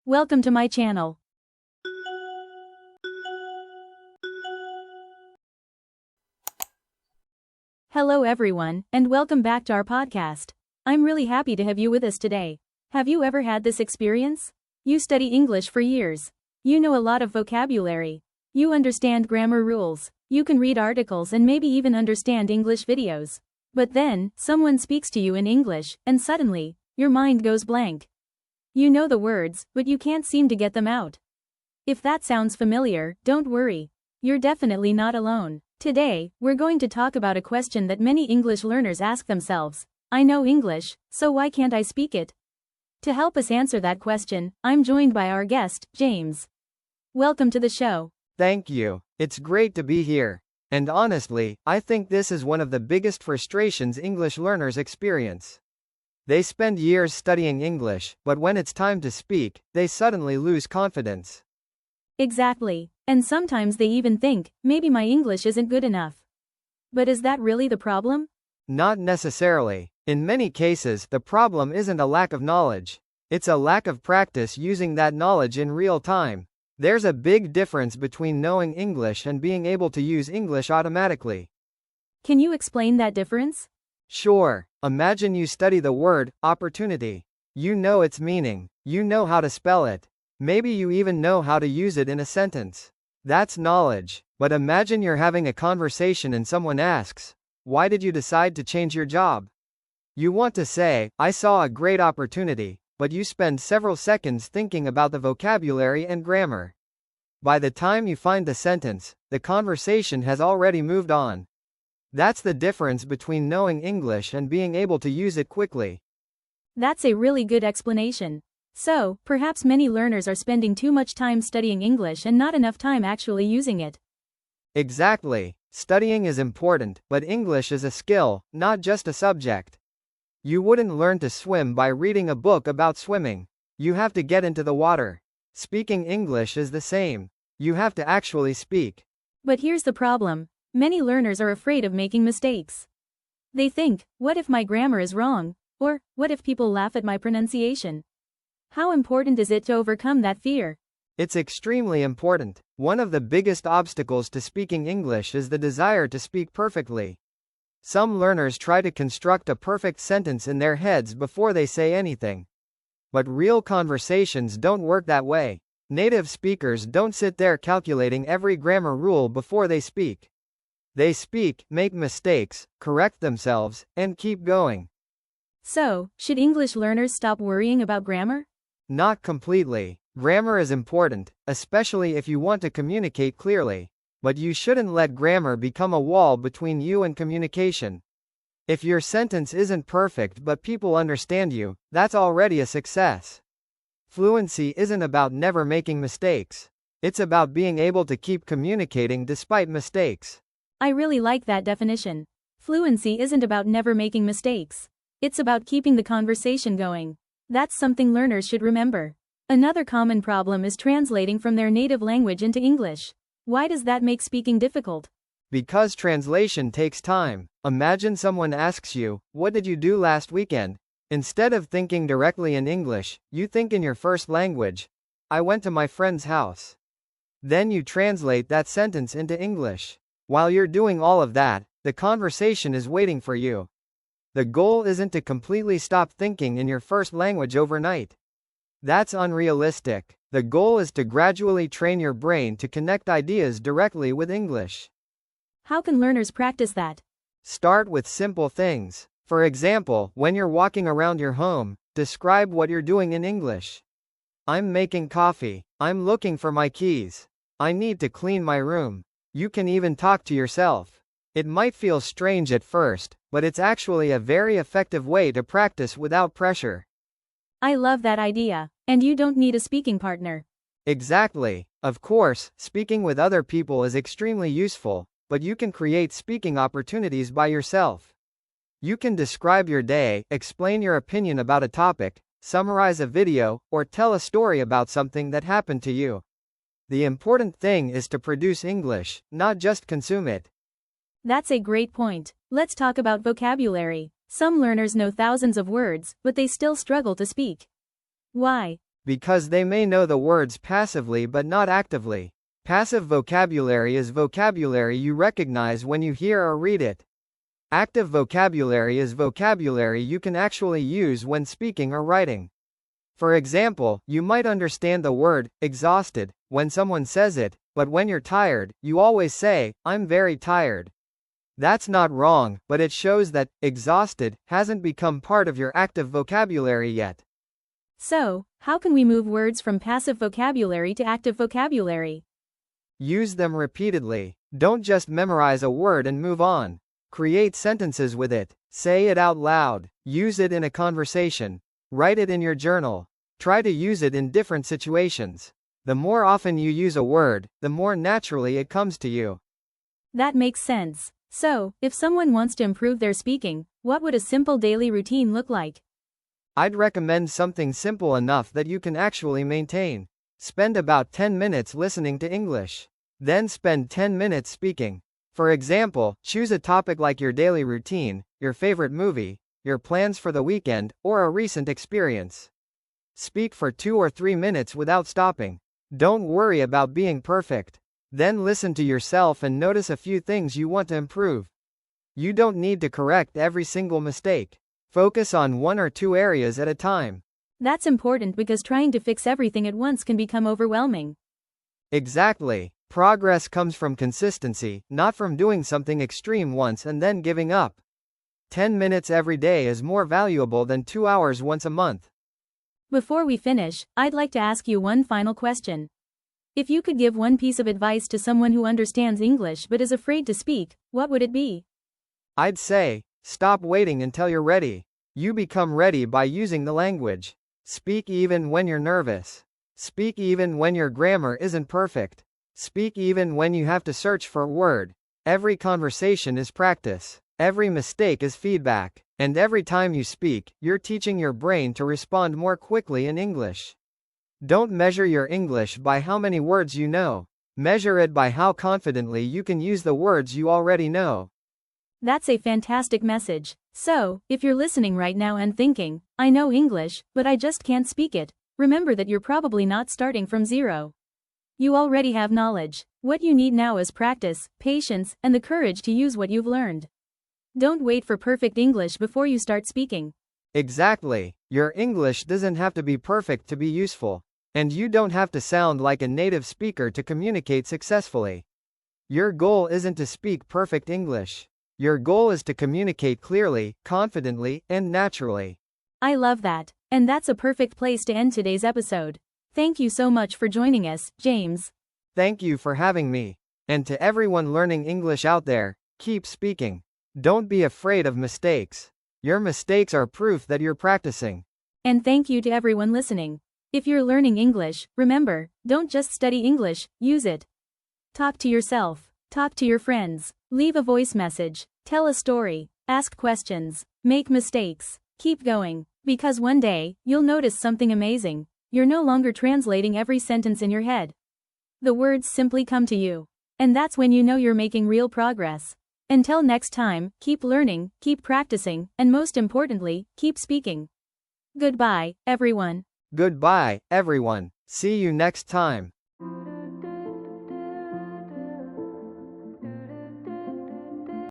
Welcome to my channel. Hello everyone, and welcome back to our podcast. I'm really happy to have you with us today. Have you ever had this experience? You study English for years. You know a lot of vocabulary. You understand grammar rules. You can read articles and maybe even understand English videos. But then, someone speaks to you in English, and suddenly, your mind goes blank. You know the words, but you can't seem to get them out. If that sounds familiar, don't worry. You're definitely not alone. Today, we're going to talk about a question that many English learners ask themselves. I know English, so why can't I speak it? To help us answer that question, I'm joined by our guest, James. Welcome to the show. Thank you. It's great to be here. And honestly, I think this is one of the biggest frustrations English learners experience. They spend years studying English, but when it's time to speak, they suddenly lose confidence. Exactly. And sometimes they even think, maybe my English isn't good enough. But is that really the problem? Not necessarily. In many cases, the problem isn't a lack of knowledge. It's a lack of practice using that knowledge in real time. There's a big difference between knowing English and being able to use English automatically. Can you explain that difference? Sure. Imagine you study the word opportunity. You know its meaning. You know how to spell it. Maybe you even know how to use it in a sentence. That's knowledge. But imagine you're having a conversation and someone asks, "Why did you decide to change your job?" You want to say, "I saw a great opportunity," but you spend several seconds thinking about the vocabulary and grammar. By the time you find the sentence, the conversation has already moved on. That's the difference between knowing English and being able to use it quickly. That's a really good explanation. So, perhaps many learners are spending too much time studying English and not enough time actually using it. Exactly. Studying is important, but English is a skill, not just a subject. You wouldn't learn to swim by reading a book about swimming. You have to get into the water. Speaking English is the same. You have to actually speak. But here's the problem. Many learners are afraid of making mistakes. They think, what if my grammar is wrong? Or, what if people laugh at my pronunciation? How important is it to overcome that fear? It's extremely important. One of the biggest obstacles to speaking English is the desire to speak perfectly. Some learners try to construct a perfect sentence in their heads before they say anything. But real conversations don't work that way. Native speakers don't sit there calculating every grammar rule before they speak. They speak, make mistakes, correct themselves, and keep going. So, should English learners stop worrying about grammar? Not completely. Grammar is important, especially if you want to communicate clearly. But you shouldn't let grammar become a wall between you and communication. If your sentence isn't perfect but people understand you, that's already a success. Fluency isn't about never making mistakes. It's about being able to keep communicating despite mistakes. I really like that definition. Fluency isn't about never making mistakes. It's about keeping the conversation going. That's something learners should remember. Another common problem is translating from their native language into English. Why does that make speaking difficult? Because translation takes time. Imagine someone asks you, "What did you do last weekend?" Instead of thinking directly in English, you think in your first language. "I went to my friend's house." Then you translate that sentence into English. While you're doing all of that, the conversation is waiting for you. The goal isn't to completely stop thinking in your first language overnight. That's unrealistic. The goal is to gradually train your brain to connect ideas directly with English. How can learners practice that? Start with simple things. For example, when you're walking around your home, describe what you're doing in English. "I'm making coffee. I'm looking for my keys. I need to clean my room." You can even talk to yourself. It might feel strange at first, but it's actually a very effective way to practice without pressure. I love that idea. And you don't need a speaking partner. Exactly. Of course, speaking with other people is extremely useful, but you can create speaking opportunities by yourself. You can describe your day, explain your opinion about a topic, summarize a video, or tell a story about something that happened to you. The important thing is to produce English, not just consume it. That's a great point. Let's talk about vocabulary. Some learners know thousands of words, but they still struggle to speak. Why? because they may know the words passively but not actively. Passive vocabulary is vocabulary you recognize when you hear or read it. Active vocabulary is vocabulary you can actually use when speaking or writing. For example, you might understand the word exhausted when someone says it, but when you're tired, you always say, "I'm very tired." That's not wrong, but it shows that exhausted hasn't become part of your active vocabulary yet. So, how can we move words from passive vocabulary to active vocabulary? Use them repeatedly. Don't just memorize a word and move on. Create sentences with it. Say it out loud. Use it in a conversation. Write it in your journal. Try to use it in different situations. The more often you use a word, the more naturally it comes to you. That makes sense. So, if someone wants to improve their speaking, what would a simple daily routine look like? I'd recommend something simple enough that you can actually maintain. Spend about 10 minutes listening to English. Then spend 10 minutes speaking. For example, choose a topic like your daily routine, your favorite movie, your plans for the weekend, or a recent experience. Speak for 2 or 3 minutes without stopping. Don't worry about being perfect. Then listen to yourself and notice a few things you want to improve. You don't need to correct every single mistake. Focus on 1 or 2 areas at a time. That's important because trying to fix everything at once can become overwhelming. Exactly. Progress comes from consistency, not from doing something extreme once and then giving up. 10 minutes every day is more valuable than 2 hours once a month. Before we finish, I'd like to ask you one final question. If you could give one piece of advice to someone who understands English but is afraid to speak, what would it be? I'd say, stop waiting until you're ready. You become ready by using the language. Speak even when you're nervous. Speak even when your grammar isn't perfect. Speak even when you have to search for a word. Every conversation is practice. Every mistake is feedback. And every time you speak, you're teaching your brain to respond more quickly in English. Don't measure your English by how many words you know. Measure it by how confidently you can use the words you already know. That's a fantastic message. So, if you're listening right now and thinking, I know English, but I just can't speak it, remember that you're probably not starting from zero. You already have knowledge. What you need now is practice, patience, and the courage to use what you've learned. Don't wait for perfect English before you start speaking. Exactly. Your English doesn't have to be perfect to be useful. And you don't have to sound like a native speaker to communicate successfully. Your goal isn't to speak perfect English. Your goal is to communicate clearly, confidently, and naturally. I love that. And that's a perfect place to end today's episode. Thank you so much for joining us, James. Thank you for having me. And to everyone learning English out there, keep speaking. Don't be afraid of mistakes. Your mistakes are proof that you're practicing. And thank you to everyone listening. If you're learning English, remember, don't just study English, use it. Talk to yourself. Talk to your friends. Leave a voice message. Tell a story. Ask questions. Make mistakes. Keep going. Because one day, you'll notice something amazing. You're no longer translating every sentence in your head. The words simply come to you. And that's when you know you're making real progress. Until next time, keep learning, keep practicing, and most importantly, keep speaking. Goodbye, everyone. Goodbye, everyone. See you next time.